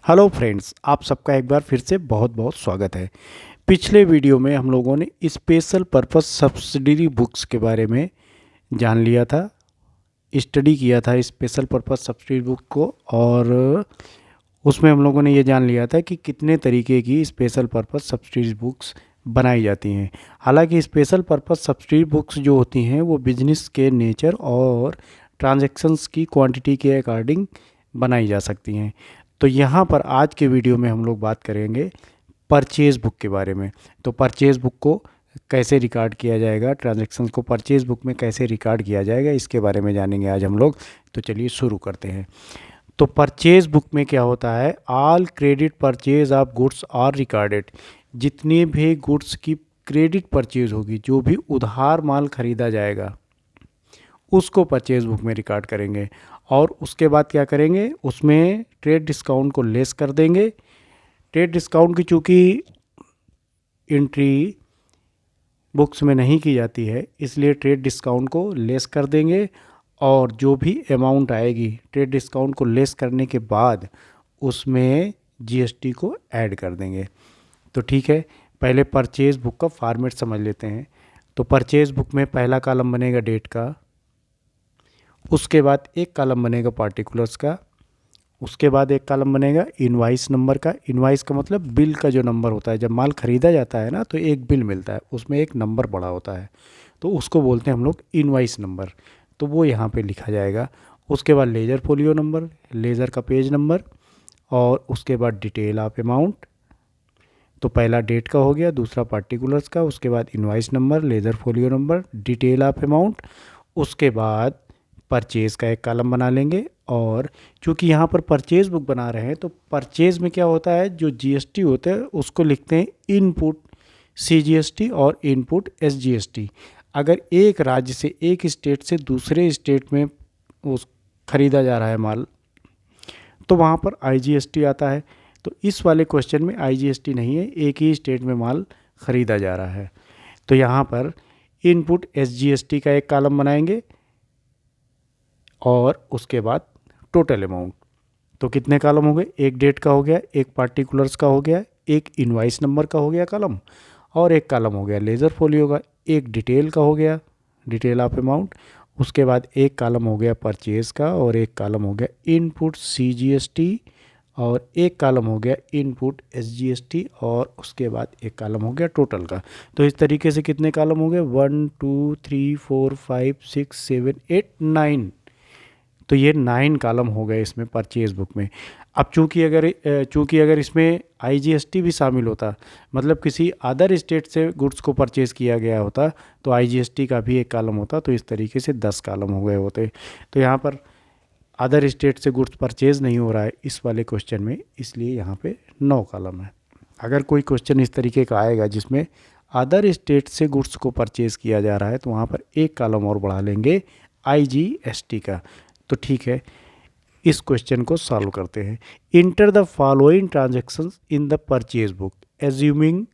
Hello friends, आप सबका एक बार फिर से बहुत बहुत स्वागत है। पिछले वीडियो में हम लोगों ने स्पेशल पर्पस सब्सिडरी बुक्स के बारे में जान लिया था, स्टडी किया था स्पेशल पर्पस सब्सिडरी बुक को। और उसमें हम लोगों ने ये जान लिया था कि कितने तरीके की स्पेशल पर्पस सब्सिडरी बुक्स बनाई जाती हैं। हालांकि स्पेशल पर्पस सब्सिडरी बुक्स जो होती हैं वो बिजनेस के नेचर और ट्रांजैक्शंस की क्वांटिटी के अकॉर्डिंग बनाई जा सकती हैं। तो यहाँ पर आज के वीडियो में हम लोग बात करेंगे परचेज़ बुक के बारे में। तो परचेज़ बुक को कैसे रिकॉर्ड किया जाएगा, ट्रांजैक्शंस को परचेज़ बुक में कैसे रिकॉर्ड किया जाएगा, इसके बारे में जानेंगे आज हम लोग। तो चलिए शुरू करते हैं। तो परचेज़ बुक में क्या होता है, all credit purchase of goods are recorded. जितनी भी गुड्स की क्रेडिट परचेज होगी, जो भी उधार माल खरीदा जाएगा उसको परचेज बुक में रिकॉर्ड करेंगे। और उसके बाद क्या करेंगे, उसमें ट्रेड डिस्काउंट को लेस कर देंगे। ट्रेड डिस्काउंट की चूँकि एंट्री बुक्स में नहीं की जाती है, इसलिए ट्रेड डिस्काउंट को लेस कर देंगे। और जो भी अमाउंट आएगी ट्रेड डिस्काउंट को लेस करने के बाद उसमें जीएसटी को ऐड कर देंगे। तो ठीक है, पहले परचेज बुक का फॉर्मेट समझ लेते हैं। तो परचेज बुक में पहला कॉलम बनेगा डेट का, उसके बाद एक कॉलम बनेगा पार्टिकुलर्स का, उसके बाद एक कॉलम बनेगा इनवाइस नंबर का। इनवाइस का मतलब बिल का जो नंबर होता है, जब माल ख़रीदा जाता है ना तो एक बिल मिलता है, उसमें एक नंबर पड़ा होता है, तो उसको बोलते हैं हम लोग इनवाइस नंबर। तो वो यहाँ पे लिखा जाएगा। उसके बाद लेजर फोलियो नंबर, लेज़र का पेज नंबर, और उसके बाद डिटेल ऑफ अमाउंट। तो पहला डेट का हो गया, दूसरा पार्टिकुलर्स का, उसके बाद invoice number, laser folio number, detail of amount. उसके बाद परचेज़ का एक कॉलम बना लेंगे। और चूँकि यहाँ पर परचेज़ बुक बना रहे हैं तो परचेज़ में क्या होता है, जो जीएसटी होते हैं उसको लिखते हैं इनपुट सीजीएसटी और इनपुट एसजीएसटी। अगर एक राज्य से, एक स्टेट से दूसरे स्टेट में उस खरीदा जा रहा है माल, तो वहाँ पर आईजीएसटी आता है। तो इस वाले क्वेश्चन में आईजीएसटी नहीं है, एक ही स्टेट में माल ख़रीदा जा रहा है। तो यहाँ पर इनपुट एसजीएसटी का एक कॉलम बनाएंगे और उसके बाद टोटल अमाउंट। तो कितने कॉलम हो गए, एक डेट का हो गया, एक पार्टिकुलर्स का हो गया, एक इनवाइस नंबर का हो गया कॉलम, और एक कॉलम हो गया लेज़र फोलियो का, एक डिटेल का हो गया, डिटेल ऑफ अमाउंट। उसके बाद एक कॉलम हो गया परचेज़ का, और एक कॉलम हो गया इनपुट सीजीएसटी, और एक कॉलम हो गया इनपुट एसजीएसटी, और उसके बाद एक कॉलम हो गया टोटल का। तो इस तरीके से कितने कॉलम हो गए, 1 2 3 4 5 6 7 8 9। तो ये 9 कॉलम हो गए इसमें परचेज़ बुक में। अब चूँकि अगर इसमें आईजीएसटी भी शामिल होता, मतलब किसी अदर स्टेट से गुड्स को परचेज़ किया गया होता, तो आईजीएसटी का भी एक कॉलम होता। तो इस तरीके से 10 कॉलम हो गए होते। तो यहाँ पर अदर स्टेट से गुड्स परचेज़ नहीं हो रहा है इस वाले क्वेश्चन में, इसलिए यहाँ पे 9 कॉलम है। अगर कोई क्वेश्चन इस तरीके का आएगा जिसमें अदर स्टेट से गुड्स को परचेज़ किया जा रहा है, तो वहाँ पर एक कॉलम और बढ़ा लेंगे आईजीएसटी का। तो ठीक है, इस क्वेश्चन को सॉल्व करते हैं। Enter the following transactions in the purchase book assuming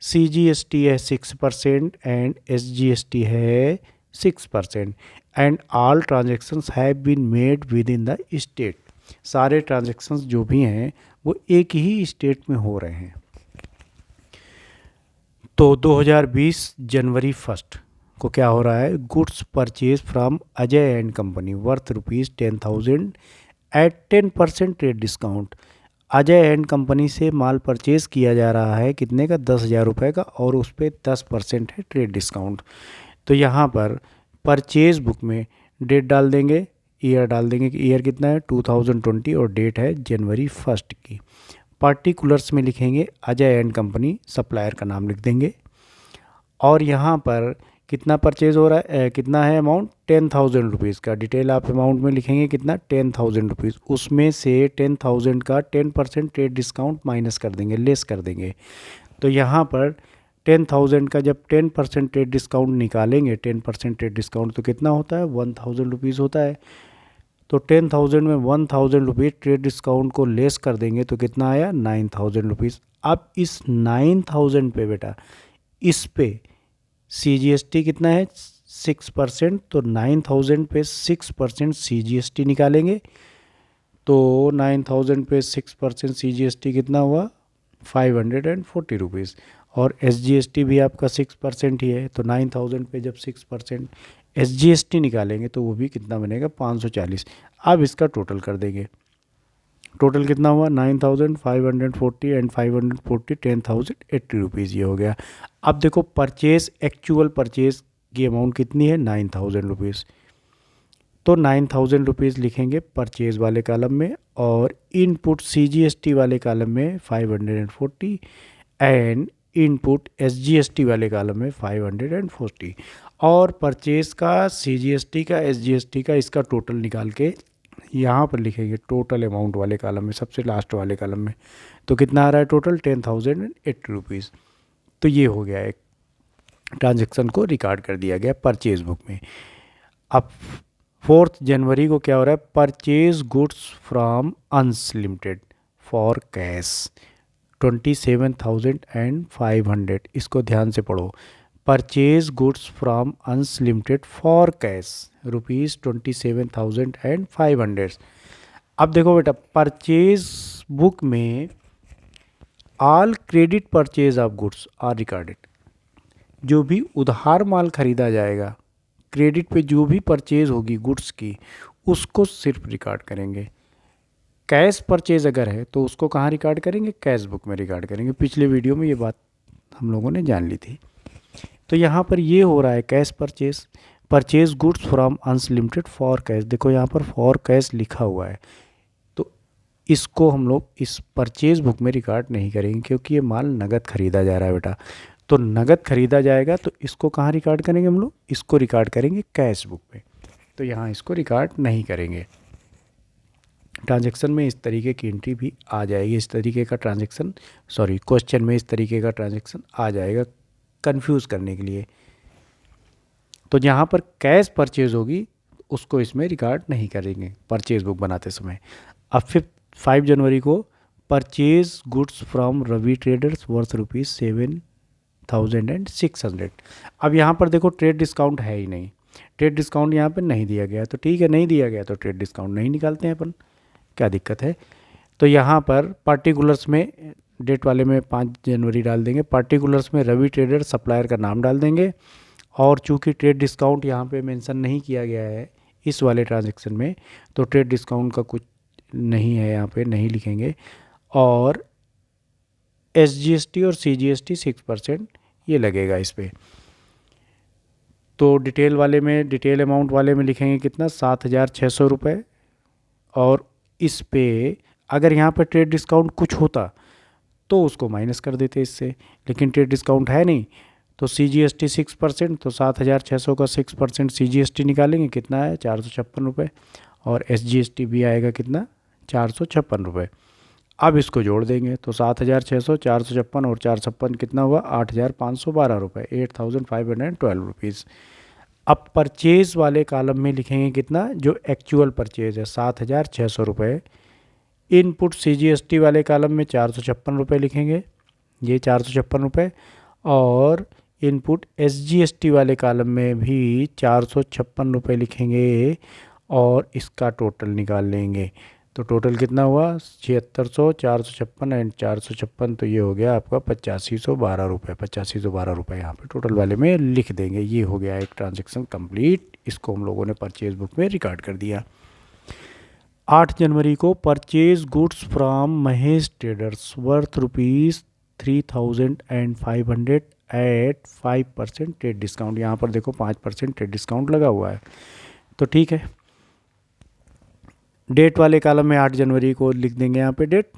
CGST है 6% एंड एसजीएसटी है 6%, and all transactions have been made within the state. सारे ट्रांजैक्शंस जो भी हैं वो एक ही स्टेट में हो रहे हैं। तो 2020 जनवरी 1 को क्या हो रहा है, goods purchase from Ajay and company worth ₹10,000 at 10% trade discount. Ajay and company से माल परचेज किया जा रहा है कितने का, 10,000 रुपये का, और उस पर 10% है ट्रेड डिस्काउंट। तो यहाँ पर परचेज बुक में डेट डाल देंगे, ईयर डाल देंगे कि ईयर कितना है 2020, और डेट है जनवरी 1 की। पार्टिकुलर्स में लिखेंगे अजय एंड कंपनी, सप्लायर का नाम लिख देंगे। और यहाँ पर कितना परचेज हो रहा है, कितना है अमाउंट, 10,000 रुपीज़ का। डिटेल ऑफ अमाउंट में लिखेंगे कितना, 10,000 रुपीज़। उसमें से 10,000 का 10% ट्रेड डिस्काउंट माइनस कर देंगे, लेस कर देंगे। तो यहाँ पर 10,000 का जब 10% ट्रेड डिस्काउंट निकालेंगे, 10% ट्रेड डिस्काउंट तो कितना होता है, 1,000 रुपीज़ होता है। तो 10,000 में 1,000 रुपीज़ ट्रेड डिस्काउंट को लेस कर देंगे तो कितना आया, 9,000 रुपीज़। अब इस 9,000 पे बेटा, इस पे सीजीएसटी कितना है, 6%। तो 9,000 पे 6% सीजीएसटी निकालेंगे तो 9,000 पे 6% CGST कितना हुआ 540 रुपीज़, और SGST भी आपका 6% ही है, तो 9,000 पे जब 6% SGST निकालेंगे तो वो भी कितना बनेगा 540। अब इसका टोटल कर देंगे, टोटल कितना हुआ 9,540 एंड 540 10,080 रुपीज़, ये हो गया। अब देखो परचेज, एक्चुअल परचेज की अमाउंट कितनी है 9,000 रुपीज़, तो 9,000 रुपीज़ लिखेंगे परचेज वाले कॉलम में, और इनपुट CGST वाले कॉलम में 540 एंड इनपुट SGST वाले कॉलम में 540, और परचेज का, CGST का, SGST का, इसका टोटल निकाल के यहाँ पर लिखेंगे टोटल अमाउंट वाले कॉलम में, सबसे लास्ट वाले कॉलम में। तो कितना आ रहा है टोटल 10,080 रुपीज़। तो ये हो गया, एक ट्रांजेक्शन को रिकॉर्ड कर दिया गया परचेज बुक में। अब 4 जनवरी को क्या हो रहा है, purchase goods from Ans limited for cash 27,500, इसको ध्यान से पढ़ो। Purchase goods from Ans limited for cash ₹27,500। अब देखो बेटा, परचेज बुक में all credit purchase of goods are recorded, जो भी उधार माल खरीदा जाएगा, क्रेडिट पे जो भी परचेज होगी गुड्स की, उसको सिर्फ रिकॉर्ड करेंगे। कैश परचेज अगर है तो उसको कहाँ रिकॉर्ड करेंगे, कैश बुक में रिकॉर्ड करेंगे। पिछले वीडियो में ये बात हम लोगों ने जान ली थी। तो यहाँ पर ये हो रहा है cash purchase, purchase goods from Ans limited for cash, देखो यहाँ पर फॉर कैश लिखा हुआ है, तो इसको हम लोग इस परचेज बुक में रिकॉर्ड नहीं करेंगे, क्योंकि ये माल नगद खरीदा जा रहा है बेटा। तो नगद खरीदा जाएगा तो इसको कहाँ रिकॉर्ड करेंगे हम लोग, इसको रिकॉर्ड करेंगे कैश बुक में, तो यहाँ इसको रिकॉर्ड नहीं करेंगे। ट्रांजैक्शन में इस तरीके की एंट्री भी आ जाएगी, इस तरीके का ट्रांजैक्शन, सॉरी क्वेश्चन में इस तरीके का ट्रांजैक्शन आ जाएगा कंफ्यूज करने के लिए। तो जहाँ पर कैश परचेज होगी उसको इसमें रिकॉर्ड नहीं करेंगे परचेज बुक बनाते समय। अब 5 जनवरी को purchase goods from Ravi traders worth ₹7,600। अब यहाँ पर देखो ट्रेड डिस्काउंट है ही नहीं, ट्रेड डिस्काउंट यहाँ पर नहीं दिया गया, तो ठीक है नहीं दिया गया तो ट्रेड डिस्काउंट नहीं निकालते हैं अपन, क्या दिक्कत है। तो यहाँ पर पार्टिकुलर्स में डेट वाले में 5 जनवरी डाल देंगे, पार्टिकुलर्स में रवि ट्रेडर सप्लायर का नाम डाल देंगे, और चूंकि ट्रेड डिस्काउंट यहाँ पे मेंशन नहीं किया गया है इस वाले ट्रांजैक्शन में, तो ट्रेड डिस्काउंट का कुछ नहीं है यहाँ पे, नहीं लिखेंगे। और SGST और CGST 6% ये लगेगा इस पर। तो डिटेल वाले में, डिटेल अमाउंट वाले में लिखेंगे कितना 7,600 रुपये, और इस पे अगर यहाँ पर ट्रेड डिस्काउंट कुछ होता तो उसको माइनस कर देते इससे, लेकिन ट्रेड डिस्काउंट है नहीं, तो CGST 6%, तो 7,600 का 6% CGST निकालेंगे, कितना है 456 रुपये, और SGST भी आएगा कितना 456 रुपये। अब इसको जोड़ देंगे तो 7,600, 456 और 456 कितना हुआ 8,512 रुपये, 8,512 रुपीज़। अब परचेज वाले कॉलम में लिखेंगे कितना, जो एक्चुअल परचेज है 7,600 रुपये। इनपुट CGST वाले कॉलम में 456 रुपये लिखेंगे, ये 456 रुपये, और इनपुट SGST वाले कॉलम में भी 456 रुपये लिखेंगे, और इसका टोटल निकाल लेंगे। तो टोटल कितना हुआ 7,600, 456 एंड 456, तो ये हो गया आपका 8,512 रुपये, 8,512 रुपये यहाँ पे टोटल वाले में लिख देंगे। ये हो गया एक ट्रांजैक्शन कंप्लीट, इसको हम लोगों ने परचेज बुक में रिकॉर्ड कर दिया। 8 जनवरी को purchase goods from Mahesh traders worth ₹3,500 at 5% trade discount, यहाँ पर देखो 5% ट्रेड डिस्काउंट लगा हुआ है, तो ठीक है। डेट वाले कॉलम में 8 जनवरी को लिख देंगे यहाँ पे डेट,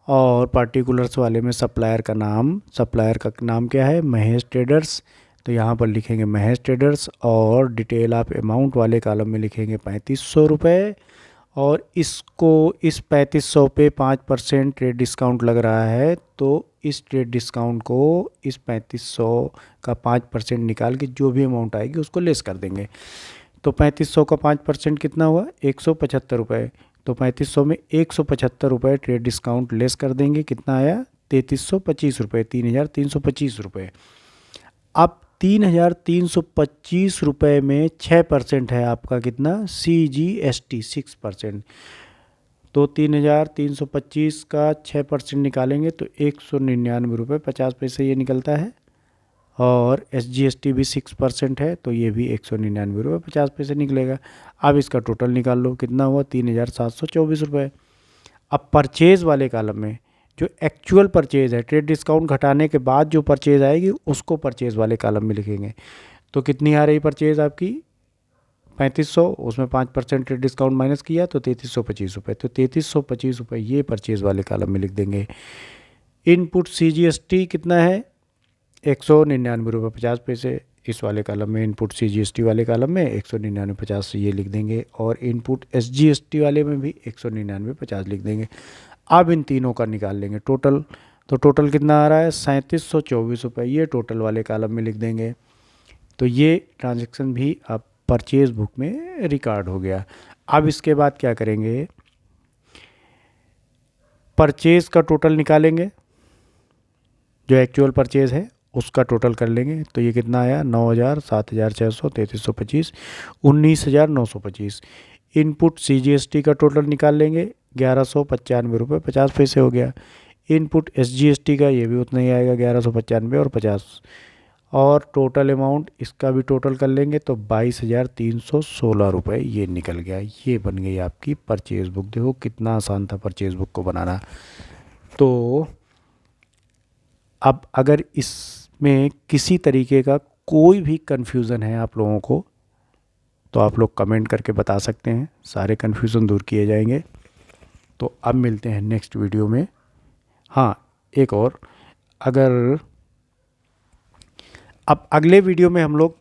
और पार्टिकुलर्स वाले में सप्लायर का नाम, सप्लायर का नाम क्या है महेश ट्रेडर्स, तो यहाँ पर लिखेंगे महेश ट्रेडर्स, और डिटेल ऑफ अमाउंट वाले कॉलम में लिखेंगे 3,500 रुपये, और इसको इस 3,500 पे 5% ट्रेड डिस्काउंट लग रहा है, तो इस ट्रेड डिस्काउंट को इस 3,500 का 5% निकाल के जो भी अमाउंट आएगी उसको लेस कर देंगे। तो 3,500 का 5% कितना हुआ 175 रुपये, तो 3,500 में 175 रुपये ट्रेड डिस्काउंट लेस कर देंगे, कितना आया 3,325 रुपये, 3,325 रुपये। अब 3,325 रुपये में 6% है आपका कितना CGST 6%, तो 3,325 का 6% निकालेंगे तो 199 रुपये 50 पैसे ये निकलता है। और SGST भी 6% है तो ये भी 199 रुपये 50 पैसे निकलेगा। अब इसका टोटल निकाल लो, कितना हुआ 3,724 रुपये। अब परचेज़ वाले कॉलम में जो एक्चुअल परचेज़ है, ट्रेड डिस्काउंट घटाने के बाद जो परचेज़ आएगी उसको परचेज़ वाले कॉलम में लिखेंगे। तो कितनी आ रही परचेज़ आपकी 3500, उसमें 5% ट्रेड डिस्काउंट माइनस किया तो 3325 रुपये। तो 3325 रुपये ये परचेज़ वाले कॉलम में लिख देंगे। इनपुट CGST कितना है 199 रुपये 50 पैसे, इस वाले कॉलम में इनपुट CGST वाले कॉलम में 199 50 ये लिख देंगे। और इनपुट SGST वाले में भी 199 50 लिख देंगे। अब इन तीनों का निकाल लेंगे टोटल। तो टोटल कितना आ रहा है 3724 रुपये, ये टोटल वाले कॉलम में लिख देंगे। तो ये ट्रांजैक्शन भी अब परचेज बुक में रिकॉर्ड हो गया। अब इसके बाद क्या करेंगे, परचेज का टोटल निकालेंगे, जो एक्चुअल परचेज है उसका टोटल कर लेंगे। तो ये कितना आया 9,000, 7,600, 3,325, 19,925। इनपुट CGST का टोटल निकाल लेंगे, 1,195 रुपये 50 पैसे हो गया। इनपुट SGST का ये भी उतना ही आएगा 1,195 और 50। और टोटल अमाउंट इसका भी टोटल कर लेंगे तो 22,316 रुपये ये निकल गया। ये बन गई आपकी परचेज बुक। देखो कितना आसान था परचेज बुक को बनाना। तो अब अगर इसमें किसी तरीके का कोई भी कन्फ्यूज़न है आप लोगों को तो आप लोग कमेंट करके बता सकते हैं, सारे कन्फ्यूज़न दूर किए जाएंगे। तो अब मिलते हैं नेक्स्ट वीडियो में। हाँ, एक और, अगर अब अगले वीडियो में हम लोग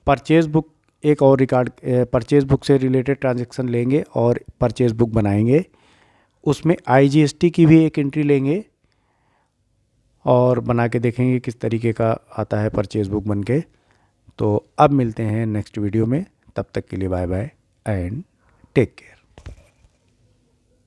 परचेज़ बुक एक और रिकॉर्ड, परचेज़ बुक से रिलेटेड ट्रांजैक्शन लेंगे और परचेज़ बुक बनाएंगे। उसमें IGST की भी एक एंट्री लेंगे और बना के देखेंगे किस तरीके का आता है परचेज़ बुक बन के। तो अब मिलते हैं नेक्स्ट वीडियो में, तब तक के लिए bye bye and take care.